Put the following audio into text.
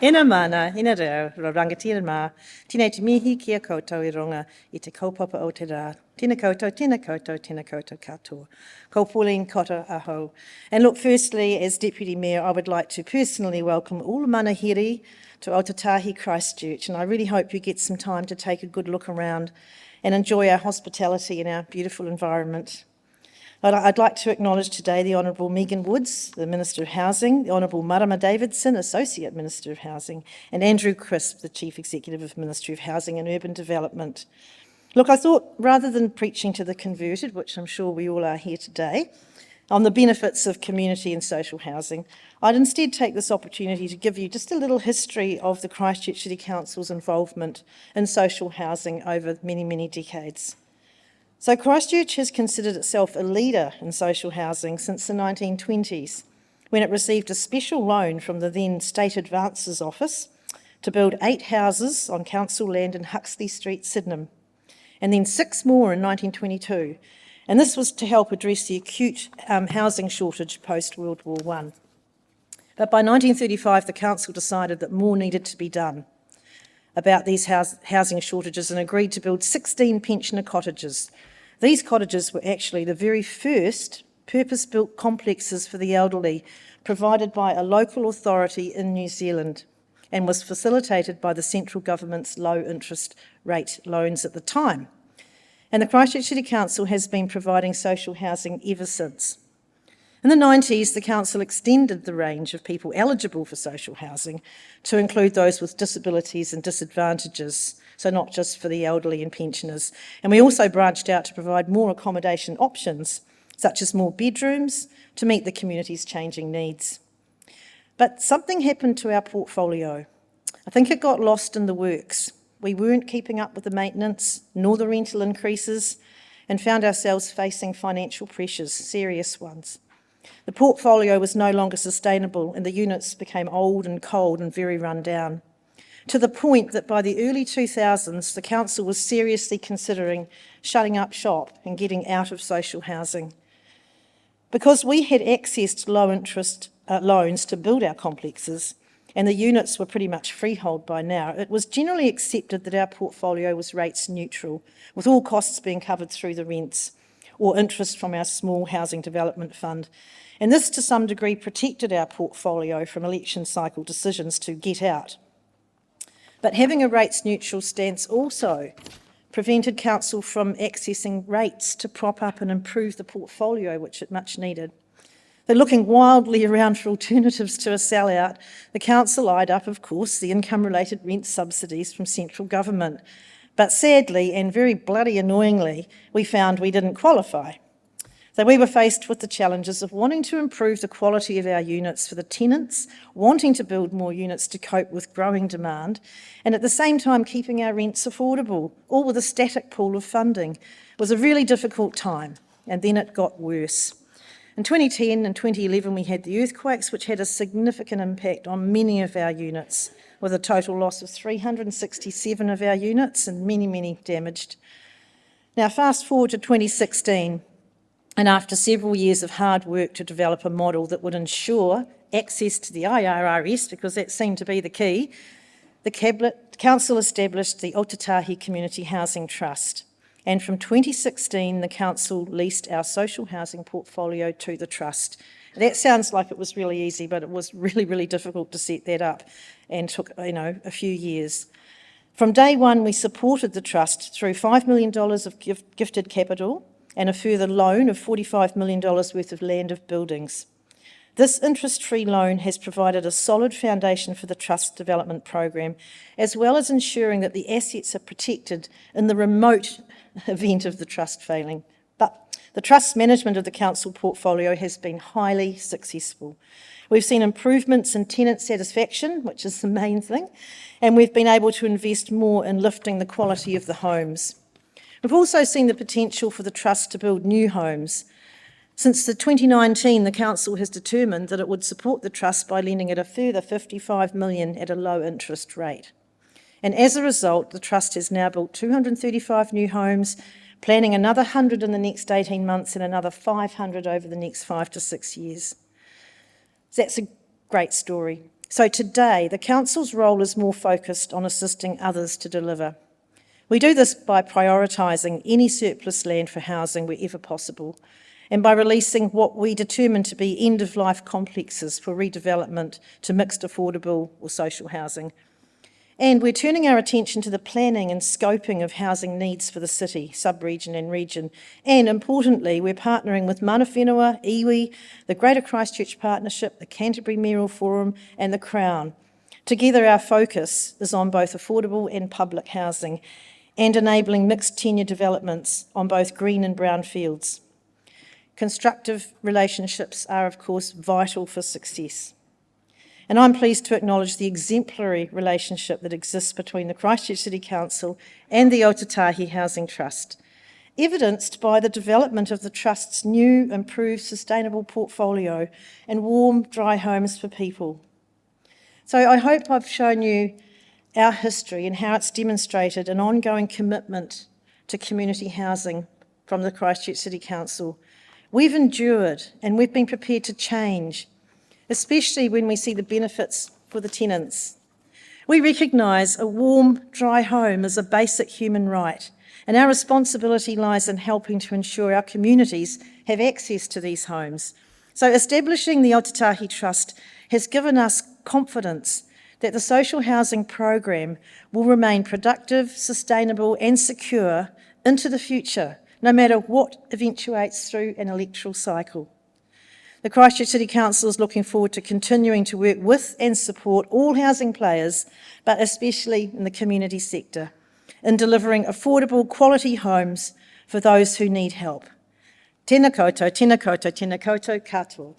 Ina mana, ina reo, rangatira mā, tēnei te mihi kia koutou I runga I te kaupapa o te rā. Tēnā koutou, tēnā koutou, tēnā koutou katoa. Ko Pauline Kota aho. And look, firstly, as Deputy Mayor, I would like to personally welcome all manahiri to Aotearoa Christchurch, and I really hope you get some time to take a good look around and enjoy our hospitality and our beautiful environment. I'd like to acknowledge today the Honourable Megan Woods, the Minister of Housing, the Honourable Marama Davidson, Associate Minister of Housing, and Andrew Crisp, the Chief Executive of Ministry of Housing and Urban Development. Look, I thought rather than preaching to the converted, which I'm sure we all are here today, on the benefits of community and social housing, I'd instead take this opportunity to give you just a little history of the Christchurch City Council's involvement in social housing over many, many decades. So Christchurch has considered itself a leader in social housing since the 1920s, when it received a special loan from the then State Advances Office to build 8 houses on council land in Huxley Street, Sydenham, and then 6 more in 1922. And this was to help address the acute housing shortage post-World War I. But by 1935, the council decided that more needed to be done about these housing shortages and agreed to build 16 pensioner cottages. These cottages were actually the very first purpose-built complexes for the elderly provided by a local authority in New Zealand and was facilitated by the central government's low interest rate loans at the time. And the Christchurch City Council has been providing social housing ever since. In the 90s, the council extended the range of people eligible for social housing to include those with disabilities and disadvantages, so not just for the elderly and pensioners. And we also branched out to provide more accommodation options, such as more bedrooms, to meet the community's changing needs. But something happened to our portfolio. I think it got lost in the works. We weren't keeping up with the maintenance, nor the rental increases, and found ourselves facing financial pressures, serious ones. The portfolio was no longer sustainable and the units became old and cold and very run down, to the point that by the early 2000s, the council was seriously considering shutting up shop and getting out of social housing. Because we had accessed low interest loans to build our complexes, and the units were pretty much freehold by now, it was generally accepted that our portfolio was rates neutral, with all costs being covered through the rents or interest from our small housing development fund. And this, to some degree, protected our portfolio from election cycle decisions to get out. But having a rates neutral stance also prevented council from accessing rates to prop up and improve the portfolio, which it much needed. They're looking wildly around for alternatives to a sellout. The council eyed up, of course, the income-related rent subsidies from central government. But sadly, and very bloody annoyingly, we found we didn't qualify. So we were faced with the challenges of wanting to improve the quality of our units for the tenants, wanting to build more units to cope with growing demand, and at the same time keeping our rents affordable, all with a static pool of funding. It was a really difficult time, and then it got worse. In 2010 and 2011, we had the earthquakes, which had a significant impact on many of our units, with a total loss of 367 of our units and many, many damaged. Now, fast forward to 2016, and after several years of hard work to develop a model that would ensure access to the IRRS, because that seemed to be the key, the council established the Aotearoa Community Housing Trust. And from 2016, the council leased our social housing portfolio to the trust. That sounds like it was really easy, but it was really, really difficult to set that up and took, a few years. From day one, we supported the trust through $5 million of gifted capital and a further loan of $45 million worth of land of buildings. This interest-free loan has provided a solid foundation for the Trust development program, as well as ensuring that the assets are protected in the remote event of the Trust failing. But the Trust's management of the council portfolio has been highly successful. We've seen improvements in tenant satisfaction, which is the main thing, and we've been able to invest more in lifting the quality of the homes. We've also seen the potential for the Trust to build new homes. Since 2019, the council has determined that it would support the Trust by lending it a further $55 million at a low interest rate. And as a result, the Trust has now built 235 new homes, planning another 100 in the next 18 months and another 500 over the next 5 to 6 years. That's a Great story. So today, the Council's role is more focused on assisting others to deliver. We do this by prioritising any surplus land for housing wherever possible, and by releasing what we determine to be end-of-life complexes for redevelopment to mixed affordable or social housing. And we're turning our attention to the planning and scoping of housing needs for the city, sub-region and region. And importantly, we're partnering with Mana Whenua, iwi, the Greater Christchurch Partnership, the Canterbury Mayoral Forum and the Crown. Together our focus is on both affordable and public housing and enabling mixed tenure developments on both green and brown fields. Constructive relationships are, of course, vital for success. And I'm pleased to acknowledge the exemplary relationship that exists between the Christchurch City Council and the Ōtautahi Housing Trust, evidenced by the development of the Trust's new, improved, sustainable portfolio and warm, dry homes for people. So I hope I've shown you our history and how it's demonstrated an ongoing commitment to community housing from the Christchurch City Council. We've endured and we've been prepared to change, especially when we see the benefits for the tenants. We recognise a warm, dry home is a basic human right, and our responsibility lies in helping to ensure our communities have access to these homes. So establishing the Ōtautahi Trust has given us confidence that the social housing program will remain productive, sustainable and secure into the future, no matter what eventuates through an electoral cycle. The Christchurch City Council is looking forward to continuing to work with and support all housing players, but especially in the community sector, in delivering affordable, quality homes for those who need help. Tēnā koutou, tēnā koutou, tēnā koutou katoa.